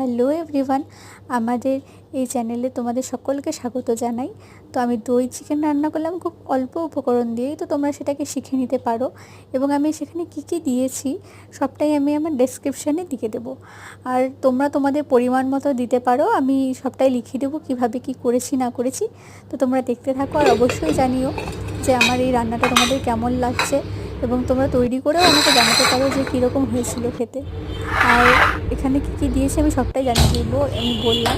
Hello everyone, আমাদের এই চ্যানেলে তোমাদের সকলকে স্বাগত জানাই। তো আমি দই চিকেন রান্না করলাম খুব অল্প উপকরণ দিয়েই, তো তোমরা সেটাকে শিখে নিতে পারো। এবং আমি সেখানে কী কী দিয়েছি সবটাই আমি আমার ডেসক্রিপশানে দিয়ে দেবো। আর তোমরা তোমাদের পরিমাণ মতো দিতে পারো, আমি সবটাই লিখে দেবো কীভাবে কী করেছি না করেছি। তো তোমরা দেখতে থাকো, আর অবশ্যই জানিও যে আমার এই রান্নাটা তোমাদের কেমন লাগছে, এবং তোমরা তৈরি করেও আমাকে জানাতে পারো যে কীরকম হয়েছিল খেতে। আর এখানে কী কী দিয়েছি আমি সবটাই জানিয়ে দেবো, আমি বললাম।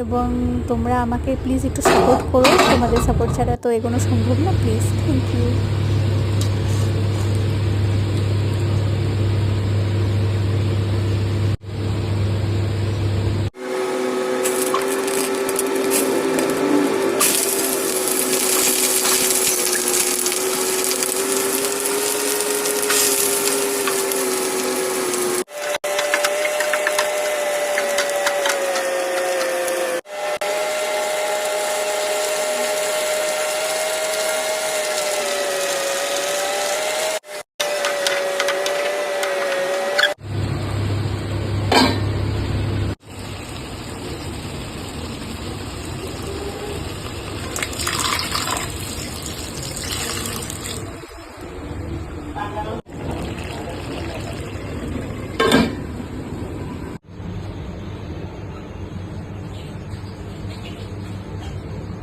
এবং তোমরা আমাকে প্লিজ একটু সাপোর্ট করো, তোমাদের সাপোর্ট ছাড়া তো এগোনো সম্ভব না। Please, thank you.